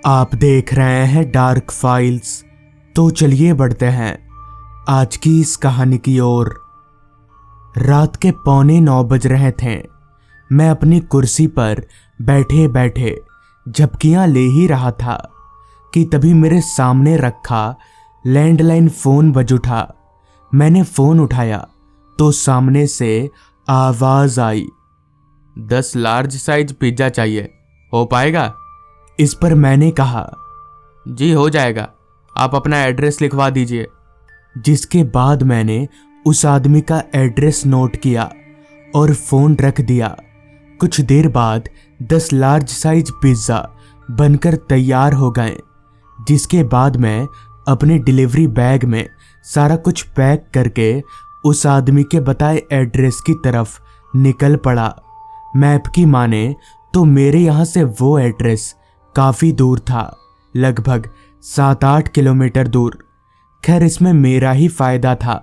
आप देख रहे हैं डार्क फाइल्स। तो चलिए बढ़ते हैं आज की इस कहानी की ओर। रात के 8:45 बज रहे थे। मैं अपनी कुर्सी पर बैठे बैठे झपकियां ले ही रहा था कि तभी मेरे सामने रखा लैंडलाइन फोन बज उठा। मैंने फोन उठाया तो सामने से आवाज आई, 10 लार्ज साइज पिज्जा चाहिए, हो पाएगा? इस पर मैंने कहा, जी हो जाएगा, आप अपना एड्रेस लिखवा दीजिए। जिसके बाद मैंने उस आदमी का एड्रेस नोट किया और फोन रख दिया। कुछ देर बाद 10 लार्ज साइज पिज्ज़ा बनकर तैयार हो गए, जिसके बाद मैं अपने डिलीवरी बैग में सारा कुछ पैक करके उस आदमी के बताए एड्रेस की तरफ निकल पड़ा। मैप की माने तो मेरे यहाँ से वो एड्रेस काफ़ी दूर था, लगभग 7-8 किलोमीटर दूर। खैर इसमें मेरा ही फायदा था।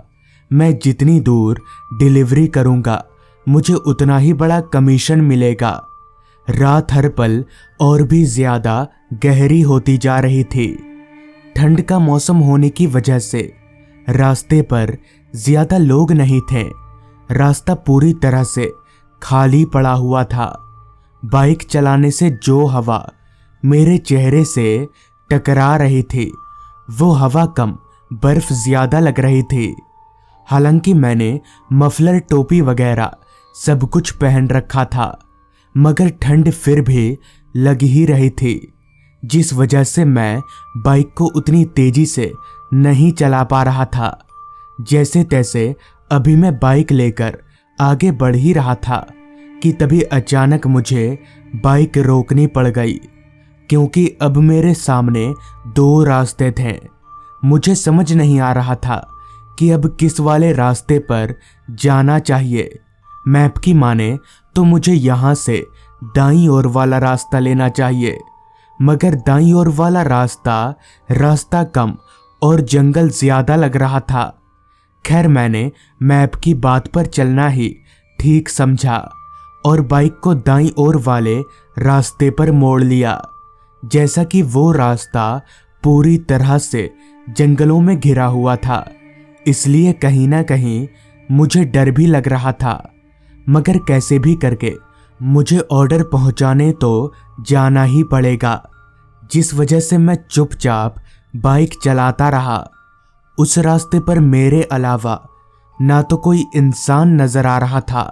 मैं जितनी दूर डिलीवरी करूँगा मुझे उतना ही बड़ा कमीशन मिलेगा। रात हर पल और भी ज़्यादा गहरी होती जा रही थी। ठंड का मौसम होने की वजह से रास्ते पर ज़्यादा लोग नहीं थे। रास्ता पूरी तरह से खाली पड़ा हुआ था। बाइक चलाने से जो हवा मेरे चेहरे से टकरा रही थी वो हवा कम, बर्फ ज्यादा लग रही थी। हालांकि मैंने मफलर, टोपी वगैरह सब कुछ पहन रखा था, मगर ठंड फिर भी लग ही रही थी, जिस वजह से मैं बाइक को उतनी तेजी से नहीं चला पा रहा था। जैसे तैसे अभी मैं बाइक लेकर आगे बढ़ ही रहा था कि तभी अचानक मुझे बाइक रोकनी पड़ गई, क्योंकि अब मेरे सामने 2 रास्ते थे। मुझे समझ नहीं आ रहा था कि अब किस वाले रास्ते पर जाना चाहिए। मैप की माने तो मुझे यहाँ से दाईं ओर वाला रास्ता लेना चाहिए, मगर दाईं ओर वाला रास्ता कम और जंगल ज़्यादा लग रहा था। खैर मैंने मैप की बात पर चलना ही ठीक समझा और बाइक को दाईं ओर वाले रास्ते पर मोड़ लिया। जैसा कि वो रास्ता पूरी तरह से जंगलों में घिरा हुआ था, इसलिए कहीं ना कहीं मुझे डर भी लग रहा था, मगर कैसे भी करके मुझे ऑर्डर पहुंचाने तो जाना ही पड़ेगा, जिस वजह से मैं चुपचाप बाइक चलाता रहा। उस रास्ते पर मेरे अलावा ना तो कोई इंसान नजर आ रहा था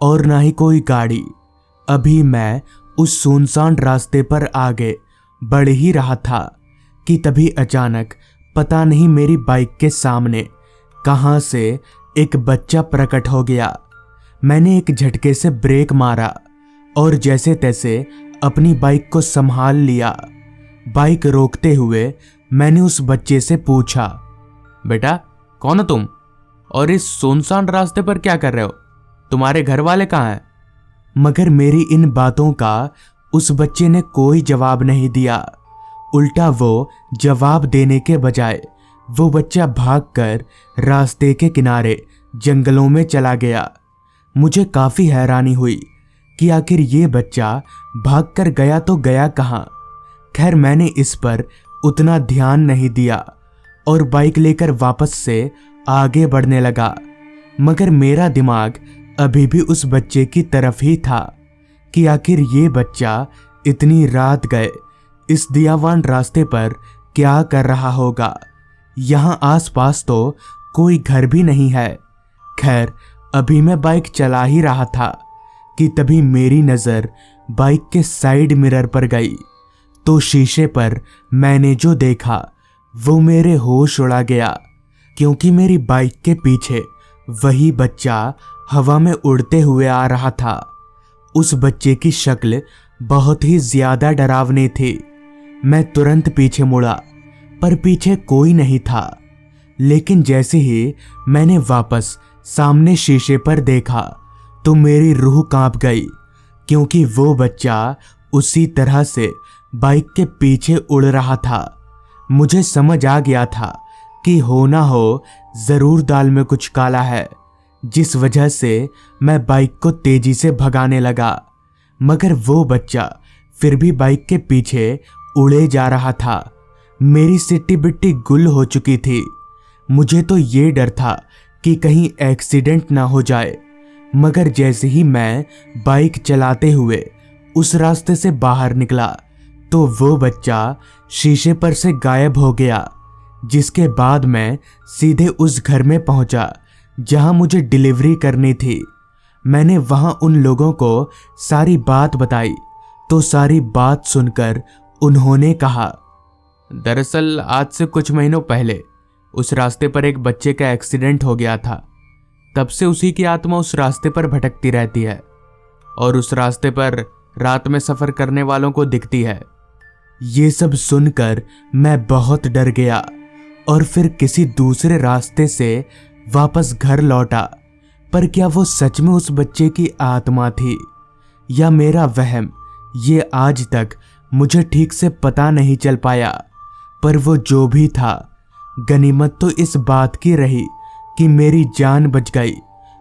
और ना ही कोई गाड़ी। अभी मैं उस सुनसान रास्ते पर आगे बढ़ ही रहा था कि तभी अचानक पता नहीं मेरी बाइक के सामने कहां से एक बच्चा प्रकट हो गया। मैंने एक झटके से ब्रेक मारा और जैसे तैसे अपनी बाइक को संभाल लिया। बाइक रोकते हुए मैंने उस बच्चे से पूछा, बेटा कौन हो तुम और इस सुनसान रास्ते पर क्या कर रहे हो? तुम्हारे घर वाले कहाँ हैं? मगर मेरी इन बातों का उस बच्चे ने कोई जवाब नहीं दिया। उल्टा वो जवाब देने के बजाय वो बच्चा भागकर रास्ते के किनारे जंगलों में चला गया। मुझे काफ़ी हैरानी हुई कि आखिर ये बच्चा भागकर गया तो गया कहाँ। खैर मैंने इस पर उतना ध्यान नहीं दिया और बाइक लेकर वापस से आगे बढ़ने लगा, मगर मेरा दिमाग अभी भी उस बच्चे की तरफ ही था कि आखिर ये बच्चा इतनी रात गए इस दियावान रास्ते पर क्या कर रहा होगा। यहाँ आसपास तो कोई घर भी नहीं है। खैर अभी मैं बाइक चला ही रहा था कि तभी मेरी नज़र बाइक के साइड मिरर पर गई, तो शीशे पर मैंने जो देखा वो मेरे होश उड़ा गया, क्योंकि मेरी बाइक के पीछे वही बच्चा हवा में उड़ते हुए आ रहा था। उस बच्चे की शक्ल बहुत ही ज्यादा डरावनी थी। मैं तुरंत पीछे मुड़ा, पर पीछे कोई नहीं था। लेकिन जैसे ही मैंने वापस सामने शीशे पर देखा तो मेरी रूह कांप गई, क्योंकि वो बच्चा उसी तरह से बाइक के पीछे उड़ रहा था। मुझे समझ आ गया था कि हो ना हो जरूर दाल में कुछ काला है, जिस वजह से मैं बाइक को तेजी से भगाने लगा। मगर वो बच्चा फिर भी बाइक के पीछे उड़े जा रहा था। मेरी सिट्टी बिट्टी गुल हो चुकी थी। मुझे तो ये डर था कि कहीं एक्सीडेंट ना हो जाए, मगर जैसे ही मैं बाइक चलाते हुए उस रास्ते से बाहर निकला तो वो बच्चा शीशे पर से गायब हो गया। जिसके बाद मैं सीधे उस घर में पहुंचा जहां मुझे डिलीवरी करनी थी। मैंने वहां उन लोगों को सारी बात बताई तो सारी बात सुनकर उन्होंने कहा, दरअसल आज से कुछ महीनों पहले उस रास्ते पर एक बच्चे का एक्सीडेंट हो गया था। तब से उसी की आत्मा उस रास्ते पर भटकती रहती है और उस रास्ते पर रात में सफर करने वालों को दिखती है। ये सब सुनकर मैं बहुत डर गया और फिर किसी दूसरे रास्ते से वापस घर लौटा। पर क्या वो सच में उस बच्चे की आत्मा थी या मेरा वहम, ये आज तक मुझे ठीक से पता नहीं चल पाया। पर वो जो भी था, गनीमत तो इस बात की रही कि मेरी जान बच गई,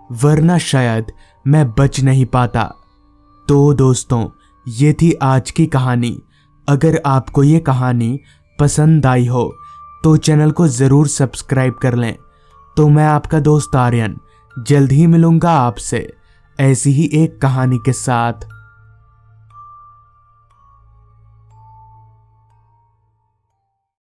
वरना शायद मैं बच नहीं पाता। तो दोस्तों, ये थी आज की कहानी। अगर आपको ये कहानी पसंद आई हो तो चैनल को ज़रूर सब्सक्राइब कर लें। तो मैं आपका दोस्त आर्यन जल्द ही मिलूंगा आपसे ऐसी ही एक कहानी के साथ।